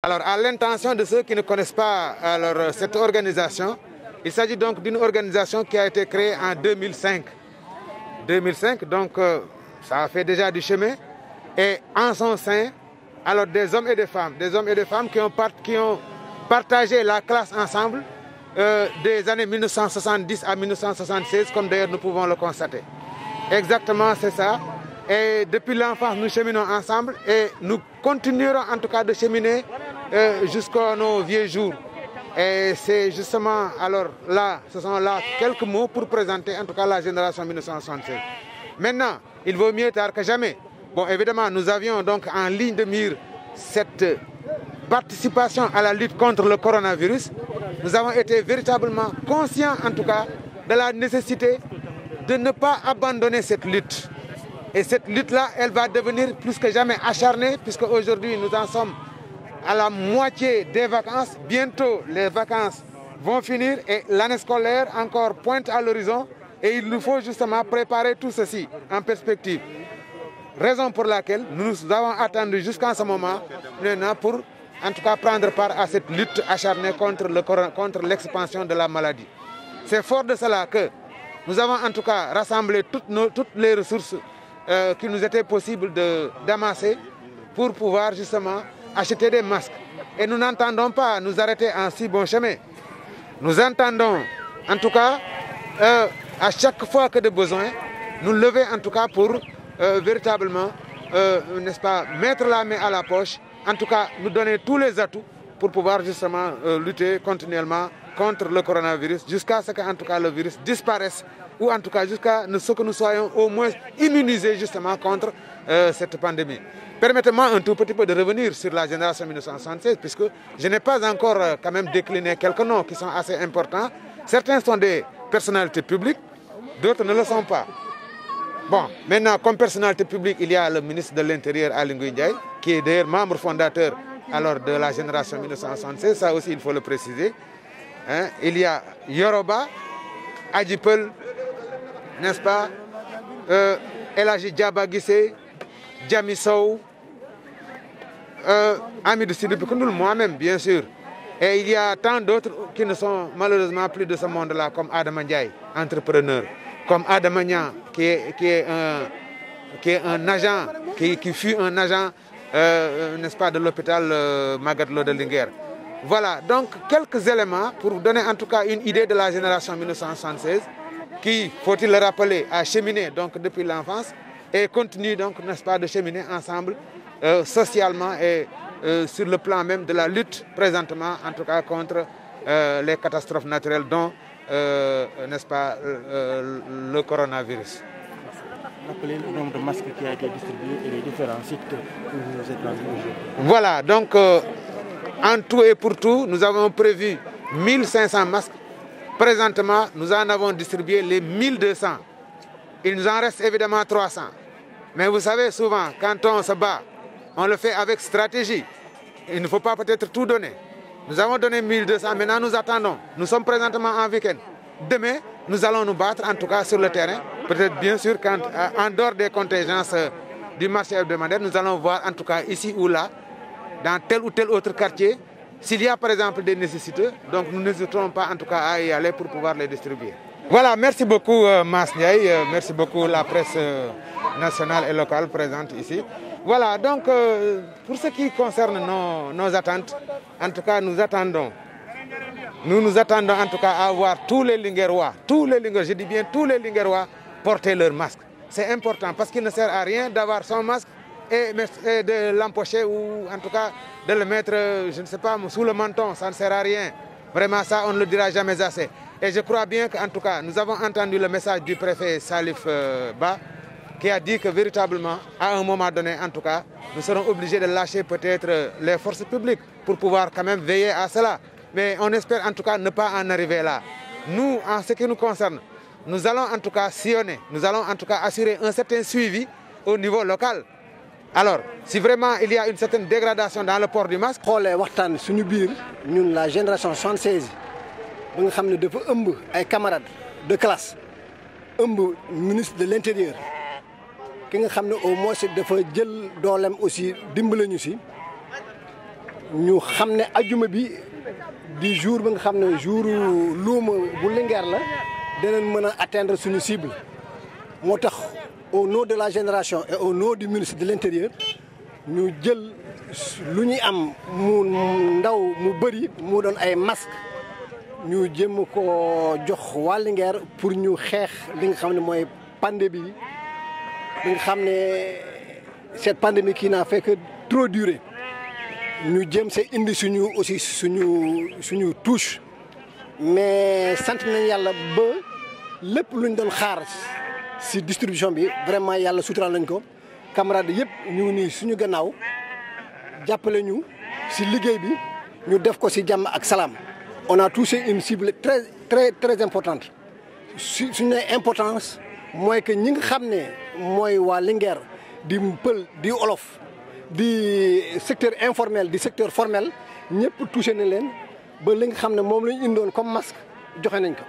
Alors, à l'intention de ceux qui ne connaissent pas cette organisation, il s'agit donc d'une organisation qui a été créée en 2005. 2005, donc ça a fait déjà du chemin. Et en son sein, alors des hommes et des femmes qui ont partagé la classe ensemble des années 1970 à 1976, comme d'ailleurs nous pouvons le constater. Exactement, c'est ça. Et depuis l'enfance, nous cheminons ensemble et nous continuerons en tout cas de cheminer jusqu'à nos vieux jours. Et c'est justement, alors là, ce sont là quelques mots pour présenter en tout cas la génération 1976. Maintenant, il vaut mieux tard que jamais. Bon, évidemment, nous avions donc en ligne de mire cette participation à la lutte contre le coronavirus. Nous avons été véritablement conscients en tout cas de la nécessité de ne pas abandonner cette lutte. Et cette lutte-là, elle va devenir plus que jamais acharnée, puisque aujourd'hui nous en sommes à la moitié des vacances. Bientôt, les vacances vont finir et l'année scolaire encore pointe à l'horizon. Et il nous faut justement préparer tout ceci en perspective. Raison pour laquelle nous avons attendu jusqu'à ce moment maintenant pour en tout cas prendre part à cette lutte acharnée contre l'expansion de la maladie. C'est fort de cela que nous avons en tout cas rassemblé toutes les ressources qu'il nous était possible d'amasser pour pouvoir justement acheter des masques. Et nous n'entendons pas nous arrêter en si bon chemin. Nous entendons en tout cas à chaque fois que de besoin, nous lever en tout cas pour véritablement, n'est-ce pas, mettre la main à la poche, en tout cas nous donner tous les atouts pour pouvoir justement lutter continuellement contre le coronavirus jusqu'à ce qu'en tout cas le virus disparaisse ou en tout cas jusqu'à ce que nous soyons au moins immunisés justement contre cette pandémie. Permettez-moi un tout petit peu de revenir sur la génération 1976 puisque je n'ai pas encore quand même décliné quelques noms qui sont assez importants. Certains sont des personnalités publiques, d'autres ne le sont pas. Bon, maintenant, comme personnalité publique, il y a le ministre de l'Intérieur, Aly Ngouille Ndiaye, qui est d'ailleurs membre fondateur alors, de la génération 1976, ça aussi il faut le préciser. Hein? Il y a Yoroba, Adjipel, n'est-ce pas, El Hadji Diaba Guissé, Djami Sow, Amidou Sidibé Koundoul, moi-même, bien sûr. Et il y a tant d'autres qui ne sont malheureusement plus de ce monde-là, comme Adama Ndiaye, entrepreneur, comme Adama Niang, qui est un agent, qui fut un agent, n'est-ce pas, de l'hôpital Magatte Lô de Linguère. Voilà, donc quelques éléments pour vous donner en tout cas une idée de la génération 1976, qui, faut-il le rappeler, a cheminé donc depuis l'enfance et continue donc, n'est-ce pas, de cheminer ensemble socialement et sur le plan même de la lutte présentement, en tout cas contre les catastrophes naturelles dont, n'est-ce pas, le coronavirus. Rappelez le nombre de masques qui a été distribué et les différents sites où vous êtes aujourd'hui. Voilà, donc en tout et pour tout, nous avons prévu 1500 masques. Présentement, nous en avons distribué les 1200. Il nous en reste évidemment 300. Mais vous savez, souvent, quand on se bat, on le fait avec stratégie. Il ne faut pas peut-être tout donner. Nous avons donné 1200, maintenant nous attendons. Nous sommes présentement en week-end. Demain, nous allons nous battre, en tout cas sur le terrain. Peut-être bien sûr, en dehors des contingences du marché hebdomadaire, nous allons voir, en tout cas ici ou là, dans tel ou tel autre quartier, s'il y a par exemple des nécessités, donc nous n'hésiterons pas en tout cas à y aller pour pouvoir les distribuer. Voilà, merci beaucoup Mass Ndiaye, merci beaucoup la presse nationale et locale présente ici. Voilà, donc pour ce qui concerne nos attentes, en tout cas nous attendons en tout cas à voir tous les Linguérois, je dis bien tous les Linguérois porter leur masque. C'est important parce qu'il ne sert à rien d'avoir son masque et de l'empocher ou en tout cas de le mettre, je ne sais pas, sous le menton, ça ne sert à rien. Vraiment ça, on ne le dira jamais assez. Et je crois bien qu'en tout cas, nous avons entendu le message du préfet Salif Ba qui a dit que véritablement, à un moment donné, en tout cas, nous serons obligés de lâcher peut-être les forces publiques pour pouvoir quand même veiller à cela. Mais on espère en tout cas ne pas en arriver là. Nous, en ce qui nous concerne, nous allons en tout cas sillonner, nous allons en tout cas assurer un certain suivi au niveau local. Alors, si vraiment il y a une certaine dégradation dans le port du masque... Nous, la génération 76, nous savons que nous avons camarades de classe, un ministre de l'Intérieur, qui nous savons au moins dafa jël doolem aussi dimbali ñu ci ñu xam ne ajuma bi di jour bi nga xam ne jour luuma bu Linguère la danañ mën a atteindre suñu cible moo tax au nom de la génération et au nom du ministre de l'Intérieur ñu jël lu ñuy am mu ndaw mu bëri mu doon ay masque ñu jëm ko jox waa Linguère pour ñu xeex li nga xam ne mooy pandémie bi nga xam ne cette pandémie qui n'a fait que trop durer ñu jëm see indi suñu aussi suñu touche mais sant nañ yàlla ba lépp luñ doon xaar si distribution bi vraiment yàlla suturaal nañ ko camarades yëpp ñu ngi nii suñu gannaaw jàppale ñu si liggéey bi ñu def ko si jàmm ak salaam. On a touché une cible très importante suñu nee importance mooy que ñi nga xam ne mooy waa Linguère di Pël di Olof di secteur informel di secteur formel ñëpp touché na leen ba li nga xam ne moom la ñu indoon comme masque joxe nañ ko.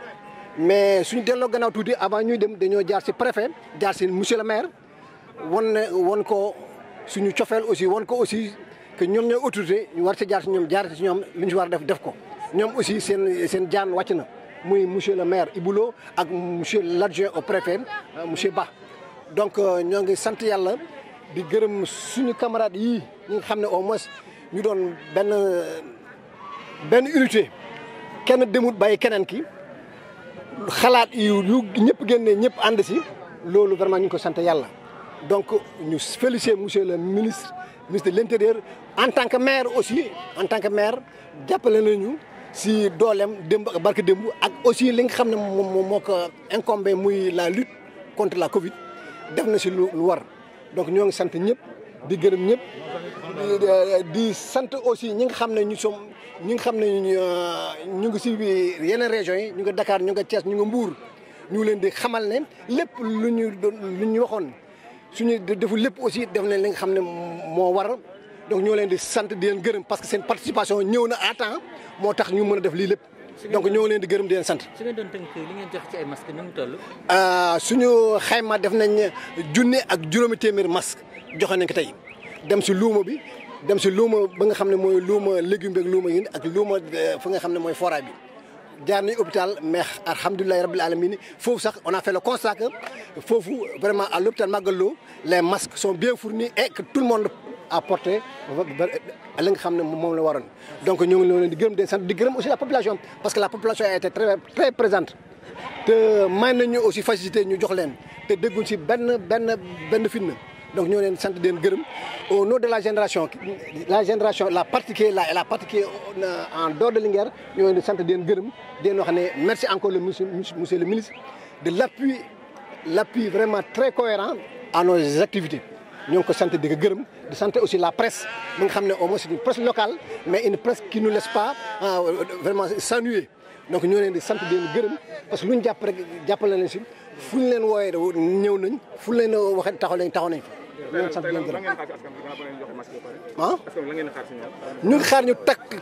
mais suñu delloo gannaaw tuuti avant ñuy dem dañoo jaar ci préfet jaar ci monsieur le maire won ko suñu cofeel aussi won ko aussi que ñoom ñooy autorité ñu war ci jaar ci ñoom li ñu ci war a def ko. ñoom aussi seen jaan wàcc na muy monsieur le maire Iboulo ak monsieur l'adjoint au préfet monsieur Ba donc ñoo ngi sant yàlla di gërëm suñu camarades yii ñi nga xam ne au moins ñu doon benn unité kenn demut bàyyi keneen ki xalaat yu ñëpp génnee ñëpp ànd si loolu vraiment ñu ngi ko sant yàlla donc ñu féliciter monsieur le ministre de l'Intérieur en tant que maire aussi en tant que maire jàppale nañu si dooleem démb ak barke démb ak aussi li nga xam ne moom moo ko incombé muy la lutte contre la Covid def na si lu war donc ñoo ngi sant ñëpp di gërëm ñëpp di sant aussi ñi nga xam ne ñu ngi si yeneen régions yi ñu ngi Dakar ñu ngi Thiès ñu ngi Mbour ñu leen di xamal ne lépp lu ñu waxoon suñu defu lépp aussi def nañ li nga xam ne moo war. donc ñoo leen di sant di leen gërëm parce que seen participation ñëw na à temps moo tax ñu mën a def lii lépp donc ñoo leen di gërëm di leen sant. su ngeen doon tënk li ngeen jox ci ay masques ni mu toll. suñu xayma def nañ 1,000 ak juróomi téeméer masque joxe nañ ko tey dem si luuma bi dem si luuma ba nga xam ne mooy luuma légume beeg luuma yi ak luuma fa nga xam ne mooy forage bi. jaar nañ hôpital mais alhamdulilah rabbil alamin foofu sax on a fait le constat que foofu vraiment à l'hôpital Magatte Lô les masques sont bien fournis et que tout le monde a porté li nga xam ne moom la waroon. donc ñoo ngi leen di gërëm di sant di gërëm aussi la population parce que la population a été très présente te may nañu aussi facilité ñu jox leen te dégguñ si benn fitna donc ñoo leen sant di leen gërëm au nom de la génération la partie qui est là et la partie qui est en dehors de Linguère ñoo leen di sant di leen gërëm di leen wax ne merci encore le monsieur le ministre de l'appui vraiment très cohérent à nos activités. ñoo ngi ko sant di ko gërëm di sant aussi la presse bi nga xam ne au moins c'est une presse locale mais une presse qui ne laisse pas vraiment s'ennuyer donc ñoo leen di sant di leen gërëm parce que lu ñu jàpp rek jàppale leen si fu ñu leen wooyee ñëw nañ fu ñu leen waxee taxaw nañ fa. ñoo sant di leen gërëm ñu ngi xaar ñu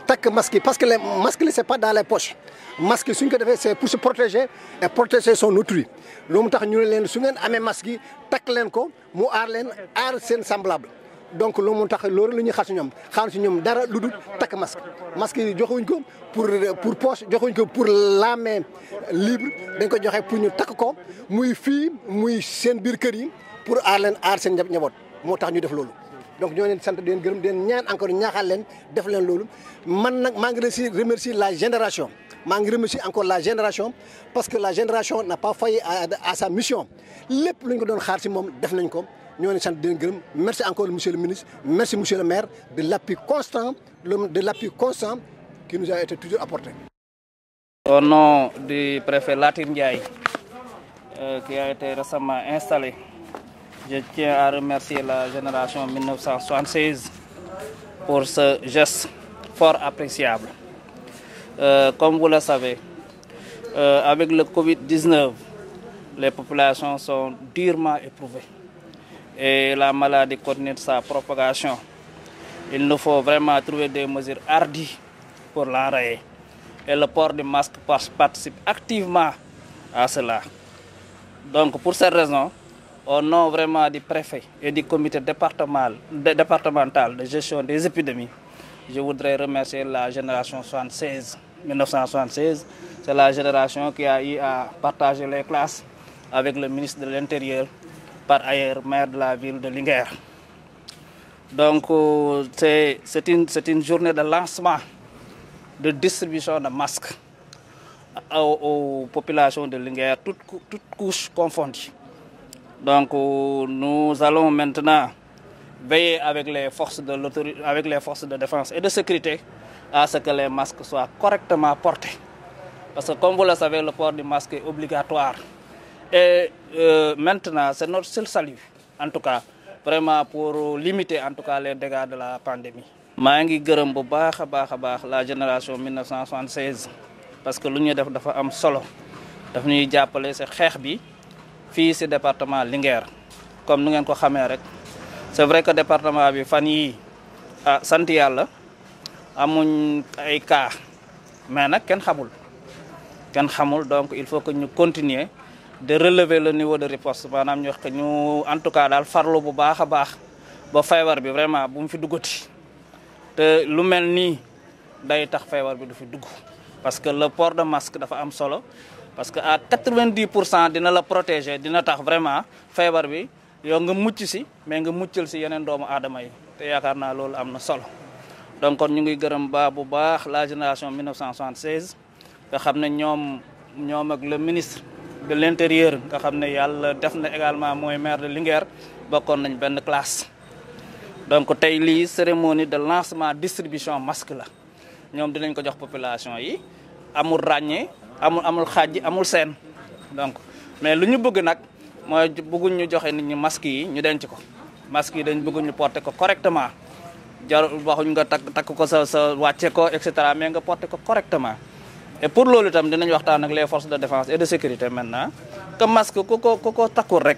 takk masque yi parce que les masques yi c'est pas dans les poches masque yi suñ ko defee c'est pour se protéger et protéger son autrui loolu mu tax ñu ne leen su ngeen amee masque yi takk leen ko mu aar leen aar seen semblable donc loolu moo tax loolu la ñuy xaar si ñoom xaar si ñoom dara lu dul takk masque yi joxuñ ko pour poche joxuñ ko pour la main libre dañ ko joxe pour ñu takk ko muy fii muy seen biir kër yi pour aar leen aar seen njaboot moo tax ñu def loolu. donc ñoo leen sant di leen gërëm di leen ñaan encore ñaaxal leen def leen loolu man nag maa ngi remercier la génération maa ngi remercier encore la génération parce que la génération n'a pas failli à sa mission lépp lu ñu ko doon xaar si moom def nañ ko ñoo leen sant di leen gërëm merci encore monsieur le ministre merci monsieur le maire de l'appui constant qui nous a été toujours apporté. Au nom du préfet Latir Ndiaye qui a été récemment installé, je tiens à remercier la génération 1976 pour ce geste fort appréciable. Comme vous le savez, avec le Covid-19, les populations sont durement éprouvées et la maladie continue sa propagation. Il nous faut vraiment trouver des mesures hardies pour l'enrayer. Et le port du masque participe activement à cela. Donc pour cette raison, au nom vraiment du préfet et du comité départemental de gestion des épidémies, je voudrais remercier la génération 1976. C'est la génération qui a eu à partager les classes avec le ministre de l'Intérieur, par ailleurs maire de la ville de Linguère. Donc c'est une journée de lancement, de distribution de masques aux populations de Linguère, toutes couches confondues. Donc nous allons maintenant veiller avec les forces de défense et de sécurité à ce que les masques soient correctement portés. Parce que comme vous le savez, le port du masque est obligatoire. Et maintenant, c'est notre seul salut, en tout cas, vraiment pour limiter en tout cas les dégâts de la pandémie. maa ngi gërëm bu baax a baax la génération 1976 parce que lu ñu def dafa am solo daf ñuy jàppale ci xeex bi fii ci département Linguère comme nu ngeen ko xamee rek c'est vrai que département bi fan yii sant yàlla amuñ ay cas mais nag kenn xamul donc il faut que ñu continuer de relever le niveau de riposte maanaam ñu en tout cas daal farlu bu baax a baax ba feebar bi vraiment bu mu fi duggati te lu mel nii day tax feebar bi du fi dugg parce que le port de masque dafa am solo parce que à 90% dina la protéger dina tax vraiment feebar bi yow nga mucc ci mais nga muccal ci yeneen doomu aadama yi te yaakaar naa loolu am na solo donc kon ñu ngi gërëm bu baax la génération 1976 nga xam ne ñoom ak le ministre de l'Intérieur nga xam ne yàlla def na également mooy maire de Linguère bokkoon nañ benn classe. donc tey lii cérémonie de lancement distribution masque la ñoom dinañ ko jox population yi amul ràññee amul xaaj amul seen donc mais lu ñu bëgg nag mooy bëgguñ ñu joxe nit ñi masque yi ñu denc ko masque yi dañ bëgg ñu porter ko correctement jarul waxuñ nga takk ko sa wàcce ko et cetera mais nga porter ko correctement. et pour loolu itam dinañ waxtaan ak les forces de défense et de sécurité maintenant que masque ku ko takkul rek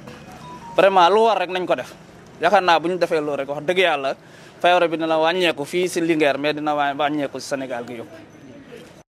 vraiment lu war rek nañ ko def yaakaar naa bu ñu defee loolu rek wax dëgg yàlla feebar bi dina wàññeeku fii ci Linguère mais dina wàññeeku ci Sénégal gi yëpp.